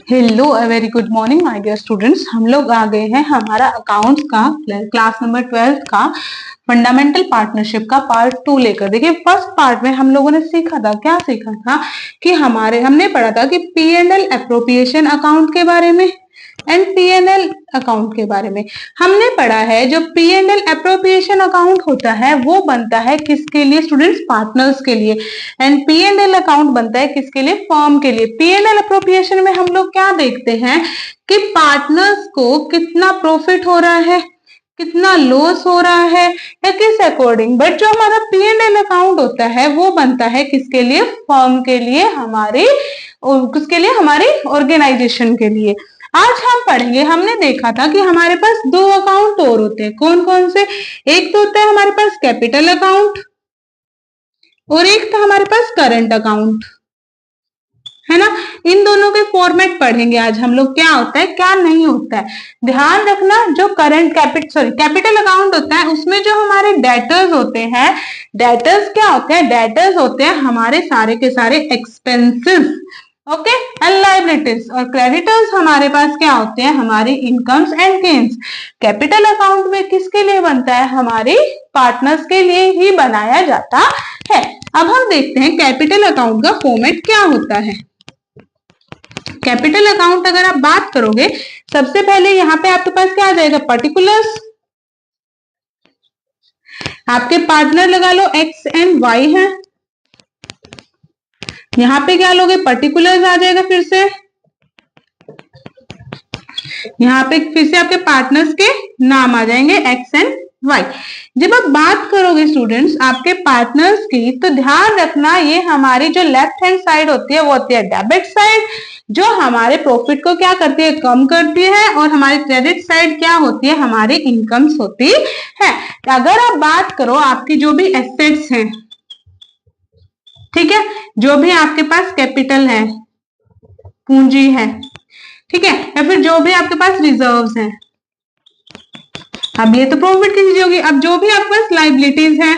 Hello very good morning my dear students. हम लोग आ गए हैं हमारा अकाउंट्स का क्लास नंबर 12 का फंडामेंटल पार्टनरशिप का पार्ट 2 लेकर। देखिए फर्स्ट पार्ट में हम लोगों ने सीखा था, क्या सीखा था कि हमने पढ़ा था कि P&L अप्रोप्रिएशन अकाउंट के बारे में एंड P&L अकाउंट के बारे में। हमने पढ़ा है जो P&L अप्रोप्रिएशन अकाउंट होता है वो बनता है किसके लिए स्टूडेंट्स? पार्टनर्स के लिए। एंड P&L अकाउंट बनता है किसके लिए? फर्म के लिए। P&L अप्रोप्रिएशन में हम लोग क्या देखते हैं कि पार्टनर्स को कितना प्रॉफिट हो रहा है, कितना लॉस हो रहा है या किस अकॉर्डिंग। बट जो हमारा P&L अकाउंट होता है वो बनता है किसके लिए? फर्म के लिए, किसके लिए? हमारी ऑर्गेनाइजेशन के लिए। आज हम पढ़ेंगे, हमने देखा था कि हमारे पास दो अकाउंट और होते हैं। कौन कौन से? एक तो होता है हमारे पास कैपिटल अकाउंट और एक था हमारे पास करंट अकाउंट, है ना। इन दोनों के फॉर्मेट पढ़ेंगे आज हम लोग, क्या होता है क्या नहीं होता है। ध्यान रखना, जो कैपिटल अकाउंट होता है उसमें जो हमारे डेटर्स होते हैं, डेटर्स क्या होते हैं? डेटर्स होते हैं हमारे सारे के सारे एक्सपेंसेस, ओके, एंड लायबिलिटीज। और क्रेडिटर्स हमारे पास क्या होते हैं? हमारी incomes and gains. Capital account में किसके लिए बनता है? हमारी पार्टनर्स के लिए ही बनाया जाता है। अब हम देखते हैं कैपिटल अकाउंट का फॉर्मेट क्या होता है। कैपिटल अकाउंट अगर आप बात करोगे, सबसे पहले यहाँ पे आपके पास क्या आ जाएगा? पर्टिकुलर्स। आपके पार्टनर लगा लो एक्स एंड वाई है, यहाँ पे क्या लोगे? पर्टिकुलर्स आ जाएगा। फिर से यहाँ पे फिर से आपके पार्टनर्स के नाम आ जाएंगे एक्स एंड वाई। जब आप बात करोगे स्टूडेंट्स आपके पार्टनर्स की, तो ध्यान रखना ये हमारी जो लेफ्ट हैंड साइड होती है वो होती है डेबिट साइड, जो हमारे प्रॉफिट को क्या करती है? कम करती है। और हमारी क्रेडिट साइड क्या होती है? हमारी इनकम्स होती है। अगर आप बात करो आपकी जो भी एसेट्स हैं, ठीक है, जो भी आपके पास कैपिटल है, पूंजी है, ठीक है, या फिर जो भी आपके पास रिजर्व्स हैं, अब ये तो प्रॉफिट की चीज होगी। अब जो भी आपके पास लाइबिलिटीज है,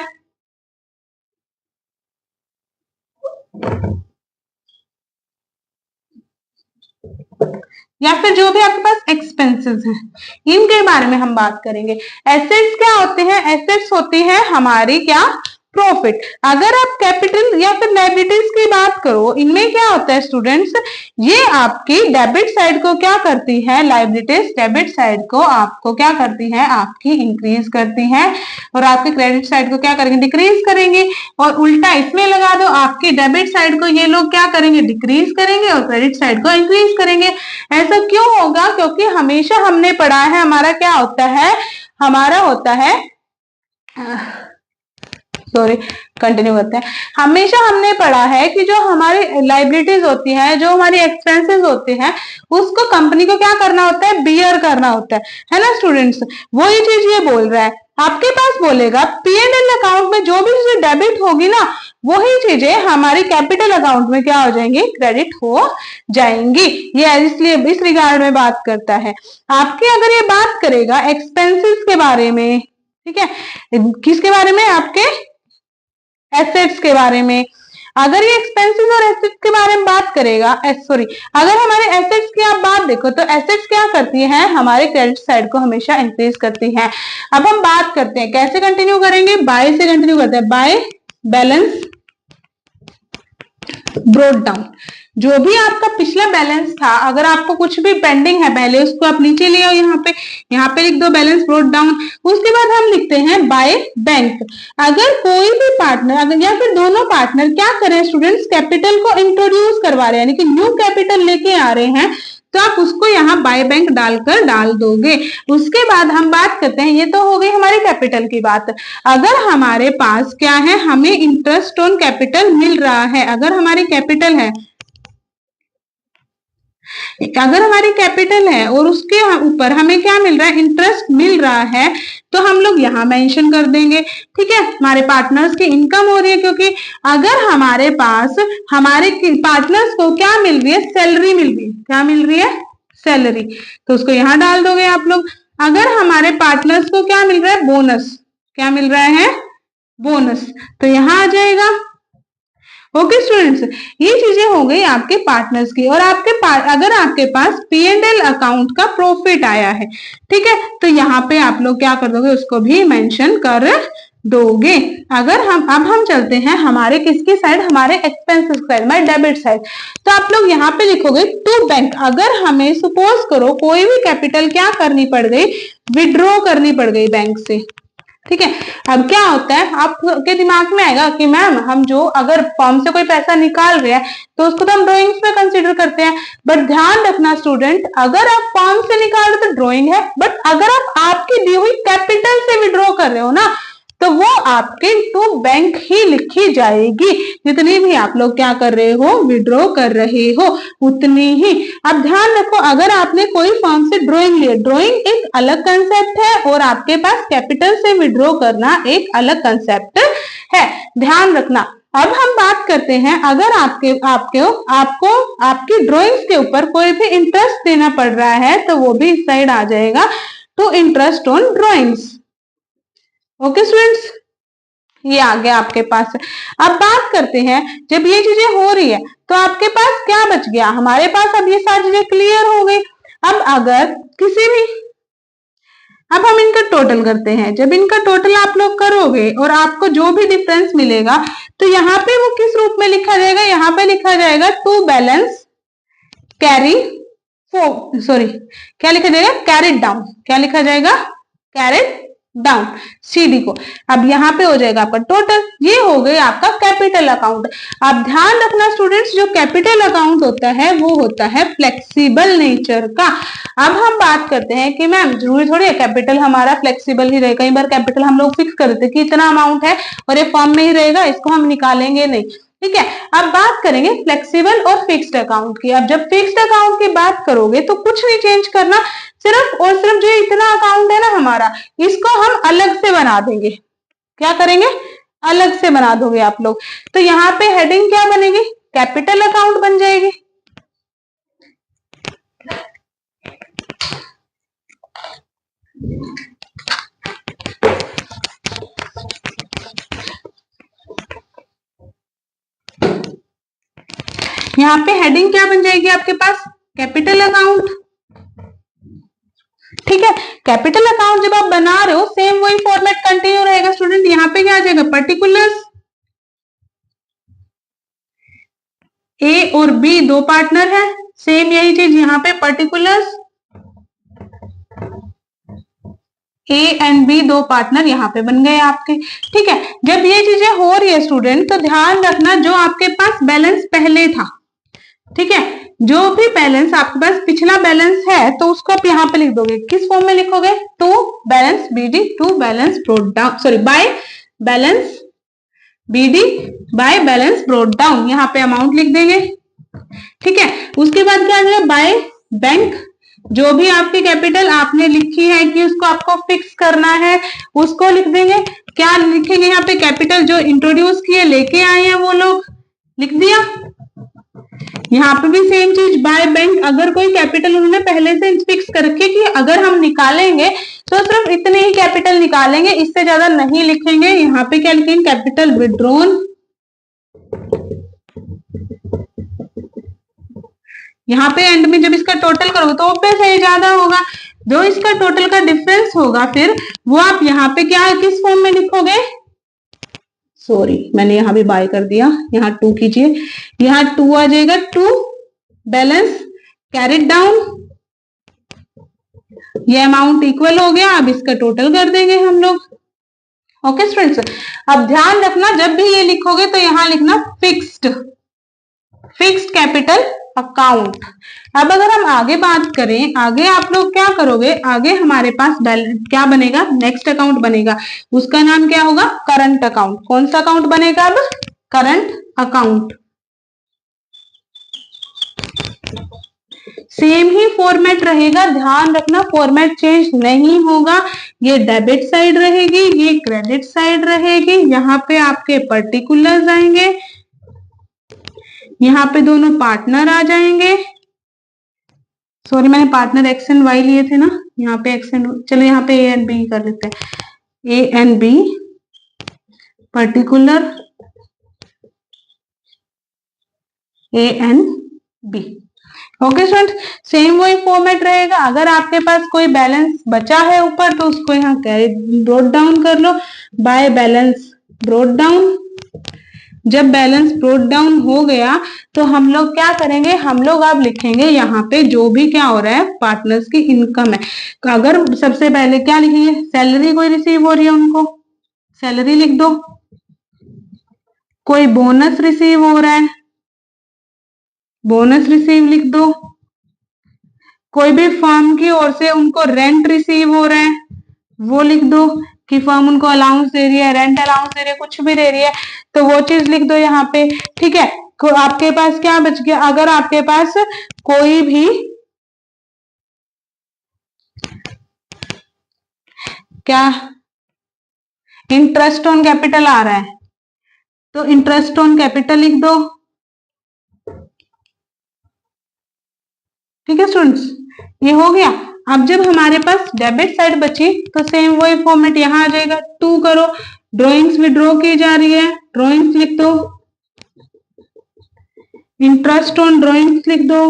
या फिर जो भी आपके पास एक्सपेंसेस हैं, इनके बारे में हम बात करेंगे। एसेट्स क्या होते हैं? एसेट्स होती है हमारी क्या? प्रॉफिट। अगर आप कैपिटल या फिर लायबिलिटीज की बात करो, इनमें क्या होता है स्टूडेंट्स? ये आपकी डेबिट साइड को क्या करती है? लायबिलिटीज डेबिट साइड को आपको क्या करती है? आपकी इंक्रीज करती है। और आपकी क्रेडिट साइड को क्या करेंगे? डिक्रीज करेंगे। और उल्टा इसमें लगा दो, आपकी डेबिट साइड को ये लोग क्या करेंगे? डिक्रीज करेंगे और क्रेडिट साइड को इंक्रीज करेंगे। ऐसा क्यों होगा? क्योंकि हमेशा हमने पढ़ा है, हमारा क्या होता है? हमारा होता है कंटिन्यू करते हैं। हमेशा हमने पढ़ा है कि जो हमारी लाइबिलिटीज होती है, जो हमारी एक्सपेंसेस होते हैं, उसको कंपनी को क्या करना होता है? बियर करना होता है ना स्टूडेंट्स। वही चीज ये बोल रहा है। आपके पास बोलेगा P&L अकाउंट में जो भी चीजें डेबिट होगी ना, वही चीजें हमारी कैपिटल अकाउंट में क्या हो जाएंगी? क्रेडिट हो जाएंगी। ये इसलिए इस रिगार्ड में बात करता है। आपकी अगर ये बात करेगा एक्सपेंसेस के बारे में, ठीक है, किसके बारे में? आपके एसेट्स के बारे में। अगर ये एक्सपेंसेस और एसेट्स के बारे में बात करेगा, अगर हमारे एसेट्स की आप बात देखो तो एसेट्स क्या करती हैं? हमारे क्रेडिट साइड को हमेशा इंक्रीज करती हैं। अब हम बात करते हैं कैसे कंटिन्यू करेंगे? बाय से कंटिन्यू करते हैं। By balance brought down. जो भी आपका पिछला बैलेंस था, अगर आपको कुछ भी पेंडिंग है पहले, उसको आप नीचे ले आओ, यहाँ पे लिख दो बैलेंस ब्रोट डाउन। उसके बाद हम लिखते हैं बाय बैंक। अगर कोई भी पार्टनर, अगर या फिर दोनों पार्टनर क्या करें स्टूडेंट्स? कैपिटल को इंट्रोड्यूस करवा रहे हैं, यानी कि न्यू कैपिटल लेके आ रहे हैं, तो आप उसको यहाँ बाय बैंक डाल दोगे। उसके बाद हम बात करते हैं, ये तो हो गई हमारी कैपिटल की बात। अगर हमारे पास क्या है? हमें इंटरेस्ट ऑन कैपिटल मिल रहा है। अगर हमारी कैपिटल है, अगर हमारी कैपिटल है और उसके ऊपर हमें क्या मिल रहा है? इंटरेस्ट मिल रहा है, तो हम लोग यहाँ मेंशन कर देंगे, ठीक है। हमारे पार्टनर्स की इनकम हो रही है, क्योंकि अगर हमारे पास हमारे पार्टनर्स को क्या मिल रही है? सैलरी मिल रही है। क्या मिल रही है? सैलरी। तो उसको यहाँ डाल दोगे आप लोग। अगर हमारे पार्टनर्स को क्या मिल रहा है? बोनस। क्या मिल रहा है? बोनस। तो यहाँ आ जाएगा। ओके स्टूडेंट्स, ये चीजें हो गई आपके पार्टनर्स की। और अगर आपके पास P&L अकाउंट का प्रॉफिट आया है, ठीक है, तो यहाँ पे आप लोग क्या कर दोगे, उसको भी मेंशन कर दोगे। अब हम चलते हैं हमारे किसकी साइड, हमारे एक्सपेंसेस साइड, हमारे डेबिट साइड। तो आप लोग यहाँ पे लिखोगे टू बैंक। अगर हमें सपोज करो कोई भी कैपिटल क्या करनी पड़ गई, विड्रॉ करनी पड़ गई बैंक से, ठीक है। अब क्या होता है, आपके दिमाग में आएगा कि मैम हम जो अगर फॉर्म से कोई पैसा निकाल रहे हैं तो उसको तो हम ड्राइंग्स में कंसीडर करते हैं। बट ध्यान रखना स्टूडेंट, अगर आप फॉर्म से निकाल रहे हो तो ड्राइंग है, बट अगर आप आपकी दी हुई कैपिटल से विड्रॉ कर रहे हो ना, तो वो आपके टू बैंक ही लिखी जाएगी। जितनी भी आप लोग क्या कर रहे हो, विड्रॉ कर रहे हो, उतनी ही। अब ध्यान रखो, अगर आपने कोई फॉर्म से ड्राइंग लिया, ड्राइंग एक अलग कंसेप्ट है और आपके पास कैपिटल से विड्रॉ करना एक अलग कंसेप्ट है, ध्यान रखना। अब हम बात करते हैं, अगर आपको आपकी ड्राइंग्स के ऊपर कोई भी इंटरेस्ट देना पड़ रहा है तो वो भी इस साइड आ जाएगा, to interest on drawings. Okay students, ये आ गया आपके पास। अब बात करते हैं, जब ये चीजें हो रही है तो आपके पास क्या बच गया, हमारे पास अब ये सारी चीजें क्लियर हो गई। अब अगर किसी भी, अब हम इनका टोटल करते हैं। जब इनका टोटल आप लोग करोगे और आपको जो भी डिफरेंस मिलेगा तो यहाँ पे वो किस रूप में लिखा जाएगा, यहाँ पे लिखा जाएगा टू बैलेंस कैरी सॉरी क्या लिखा जाएगा, कैरिड डाउन। क्या लिखा जाएगा, कैरिड डाउन, CD को। अब यहाँ पे हो जाएगा आपका टोटल। ये हो गई आपका कैपिटल अकाउंट। अब ध्यान रखना स्टूडेंट्स, जो कैपिटल अकाउंट होता है वो होता है फ्लेक्सिबल नेचर का। अब हम बात करते हैं कि मैम जरूरी थोड़ी है कैपिटल हमारा फ्लेक्सिबल ही रहे। कई बार कैपिटल हम लोग फिक्स कर देते हैं कि इतना अमाउंट है और ये फॉर्म में ही रहेगा, इसको हम निकालेंगे नहीं, ठीक है। अब बात करेंगे फ्लेक्सिबल और फिक्स्ड अकाउंट की। अब जब फिक्स्ड अकाउंट की बात करोगे तो कुछ नहीं चेंज करना, सिर्फ और सिर्फ जो इतना अकाउंट है ना हमारा, इसको हम अलग से बना देंगे। क्या करेंगे, अलग से बना दोगे आप लोग। तो यहाँ पे हेडिंग क्या बनेगी, कैपिटल अकाउंट बन जाएगी। यहाँ पे हेडिंग क्या बन जाएगी आपके पास, कैपिटल अकाउंट, ठीक है। कैपिटल अकाउंट जब आप बना रहे हो सेम वही फॉर्मेट कंटिन्यू रहेगा स्टूडेंट। यहाँ पे क्या आ जाएगा, पर्टिकुलर्स, ए और बी दो पार्टनर है, सेम यही चीज यहाँ पे पर्टिकुलर्स ए एंड बी दो पार्टनर यहाँ पे बन गए आपके, ठीक है। जब ये चीजें हो रही है स्टूडेंट तो ध्यान रखना, जो आपके पास बैलेंस पहले था, ठीक है, जो भी बैलेंस आपके पास पिछला बैलेंस है तो उसको आप यहाँ पे लिख दोगे। किस फॉर्म में लिखोगे, to balance BD, to balance brought down, sorry by balance BD by balance brought down, यहाँ पे अमाउंट लिख देंगे, ठीक है। उसके बाद क्या आ जाएगा, बाय बैंक, जो भी आपकी कैपिटल आपने लिखी है कि उसको आपको फिक्स करना है उसको लिख देंगे। क्या लिखेंगे यहाँ पे, कैपिटल जो इंट्रोड्यूस किए लेके आए हैं वो लोग, लिख दिया। यहाँ पे भी सेम चीज, बाय बैंक, अगर कोई कैपिटल उन्होंने पहले से फिक्स करके कि अगर हम निकालेंगे तो सिर्फ इतने ही कैपिटल निकालेंगे, इससे ज्यादा नहीं लिखेंगे। यहाँ पे क्या लिखेंगे, कैपिटल विड्रॉन, यहाँ पे एंड में जब इसका टोटल करोगे तो ऑब्वियस है ज्यादा होगा, जो इसका टोटल का डिफरेंस होगा फिर वो आप यहाँ पे क्या किस फॉर्म में लिखोगे, सॉरी मैंने यहाँ भी बाय कर दिया, यहाँ 2 कीजिए, यहाँ 2 आ जाएगा, टू बैलेंस कैरिड डाउन, ये अमाउंट इक्वल हो गया। अब इसका टोटल कर देंगे हम लोग। ओके स्टूडेंट्स, अब ध्यान रखना जब भी ये लिखोगे तो यहाँ लिखना फिक्स्ड कैपिटल अकाउंट। अब अगर हम आगे बात करें, आगे आप लोग क्या करोगे, आगे हमारे पास क्या बनेगा, नेक्स्ट अकाउंट बनेगा, उसका नाम क्या होगा, करंट अकाउंट। कौन सा अकाउंट बनेगा अब, करंट अकाउंट। सेम ही फॉर्मेट रहेगा, ध्यान रखना फॉर्मेट चेंज नहीं होगा। ये डेबिट साइड रहेगी, ये क्रेडिट साइड रहेगी, यहाँ पे आपके पर्टिकुलर्स आएंगे, यहाँ पे दोनों पार्टनर आ जाएंगे, सॉरी मैंने पार्टनर एक्स एंड वाई लिए थे ना, यहाँ पे एक्स एंड, चलो यहाँ पे ए एंड बी कर लेते हैं, A and be particular ANB। Okay student, same वही फॉर्मेट रहेगा। अगर आपके पास कोई बैलेंस बचा है ऊपर तो उसको यहाँ कैरी ब्रोट डाउन कर लो बाय बैलेंस ब्रोट डाउन। जब बैलेंस ब्रोट डाउन हो गया तो हम लोग क्या करेंगे, हम लोग अब लिखेंगे यहाँ पे जो भी क्या हो रहा है पार्टनर्स की इनकम है। तो अगर सबसे पहले क्या लिखेंगे, सैलरी कोई रिसीव हो रही है उनको, सैलरी लिख दो। कोई बोनस रिसीव हो रहा है, बोनस रिसीव लिख दो। कोई भी फर्म की ओर से उनको रेंट रिसीव हो रहा है वो लिख दो कि फर्म उनको अलाउंस दे रही है, रेंट अलाउंस दे रही है, कुछ भी दे रही है तो वो चीज लिख दो यहाँ पे। ठीक है, तो आपके पास क्या बच गया, अगर आपके पास कोई भी क्या इंटरेस्ट ऑन कैपिटल आ रहा है तो इंटरेस्ट ऑन कैपिटल लिख दो। ठीक है स्टूडेंट्स, ये हो गया। अब जब हमारे पास डेबिट साइड बची तो सेम वही फॉर्मेट यहाँ आ जाएगा, 2 करो। ड्रॉइंग्स विड्रॉ की जा रही है, ड्रॉइंग्स लिख दो। इंटरेस्ट ऑन ड्रॉइंग्स लिख दो।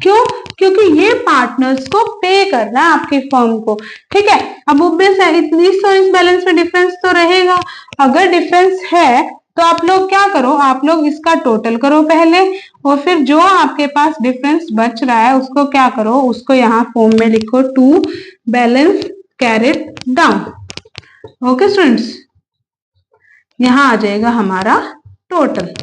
क्यों, क्योंकि ये पार्टनर्स को पे कर रहा है आपकी फर्म को। ठीक है, अब ऑब्वियस है इस बैलेंस में डिफरेंस तो रहेगा। अगर डिफरेंस है तो आप लोग क्या करो, आप लोग इसका टोटल करो पहले और फिर जो आपके पास डिफरेंस बच रहा है उसको क्या करो, उसको यहाँ फॉर्म में लिखो 2 balance carried down. Okay students, यहाँ आ जाएगा हमारा टोटल।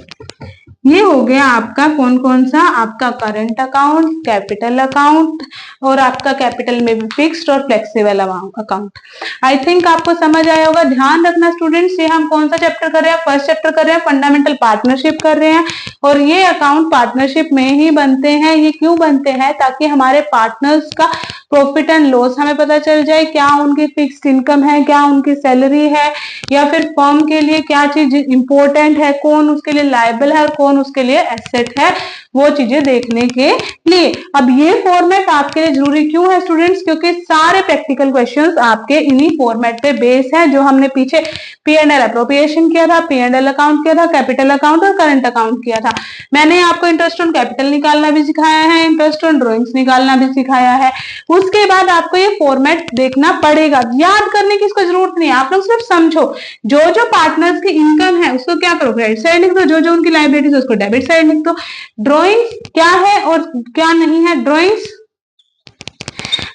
ये हो गया आपका कौन कौन सा, आपका करंट अकाउंट, कैपिटल अकाउंट और आपका कैपिटल में भी फिक्स्ड और फ्लेक्सिबल अकाउंट। आई थिंक आपको समझ आया होगा। ध्यान रखना स्टूडेंट्स, ये हम कौन सा चैप्टर कर रहे हैं, फर्स्ट चैप्टर कर रहे हैं, फंडामेंटल पार्टनरशिप कर रहे हैं। और ये अकाउंट पार्टनरशिप में ही बनते हैं। ये क्यों बनते हैं, ताकि हमारे पार्टनर्स का प्रॉफिट एंड लॉस हमें पता चल जाए, क्या उनकी फिक्स्ड इनकम है, क्या उनकी सैलरी है, या फिर फर्म के लिए क्या चीज इंपॉर्टेंट है, कौन उसके लिए लायबल है और कौन उसके लिए एसेट है, वो चीजें देखने के लिए। अब ये फॉर्मेट आपके लिए जरूरी क्यों है स्टूडेंट्स, क्योंकि सारे प्रैक्टिकल क्वेश्चंस आपके इन्हीं फॉर्मेट पे बेस है जो हमने पीछे P&L अप्रोप्रिएशन किया था, P&L अकाउंट किया था, कैपिटल अकाउंट और करंट अकाउंट किया था। मैंने आपको इंटरेस्ट ऑन कैपिटल निकालना भी सिखाया है, इंटरेस्ट ऑन ड्रॉइंग्स निकालना भी सिखाया है। उसके बाद आपको ये फॉर्मेट देखना पड़ेगा, याद करने की इसको जरूरत नहीं है, आप लोग सिर्फ समझो। जो जो पार्टनर्स की इनकम है उसको क्या करो, क्रेडिट साइड लिख दो, जो जो उनकी लायबिलिटीज है उसको डेबिट साइड लिख दो। ड्रॉइंग्स क्या है और क्या नहीं है, ड्रॉइंग्स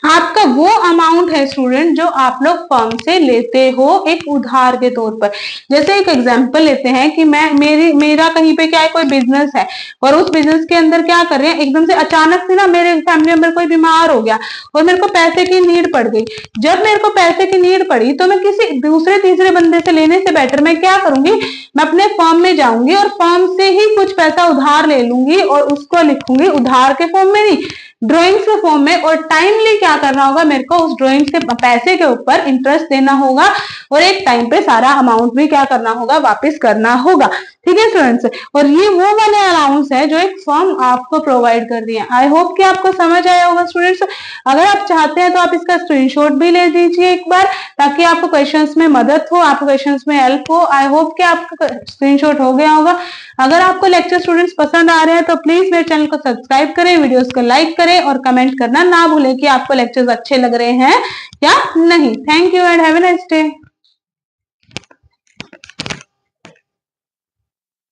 आपका वो अमाउंट है स्टूडेंट जो आप लोग फर्म से लेते हो एक उधार के तौर पर। जैसे एक एग्जांपल लेते हैं कि मेरा कहीं पे क्या है, कोई बिजनेस है और उस बिजनेस के अंदर क्या कर रहे हैं, एकदम से अचानक से ना मेरे फैमिली मेंबर कोई बीमार हो गया और मेरे को पैसे की नीड पड़ गई। जब मेरे को पैसे की नीड पड़ी तो मैं किसी दूसरे तीसरे बंदे से लेने से बेटर मैं क्या करूंगी, मैं अपने फर्म में जाऊंगी और फर्म से ही कुछ पैसा उधार ले लूंगी और उसको लिखूंगी उधार के फॉर्म में नहीं, ड्राइंग्स के फॉर्म में। और टाइमली क्या करना होगा, मेरे को उस ड्राइंग्स के पैसे के ऊपर इंटरेस्ट देना होगा और एक टाइम पे सारा अमाउंट भी क्या करना होगा, वापस करना होगा। ठीक है स्टूडेंट्स, और ये वो वाले अलाउंस है जो एक फर्म आपको प्रोवाइड कर रही है। आई होप कि आपको समझ आया होगा स्टूडेंट्स। अगर आप चाहते हैं तो आप इसका स्क्रीनशॉट भी ले दीजिए एक बार, ताकि आपको क्वेश्चंस में मदद हो, आपको क्वेश्चंस में हेल्प हो। आई होप कि आपका स्क्रीनशॉट हो गया होगा। अगर आपको लेक्चर स्टूडेंट्स पसंद आ रहे हैं तो प्लीज मेरे चैनल को सब्सक्राइब करें, वीडियोस को लाइक करें और कमेंट करना ना भूलें कि आपको लेक्चर्स अच्छे लग रहे हैं या नहीं। Thank you and have a nice day.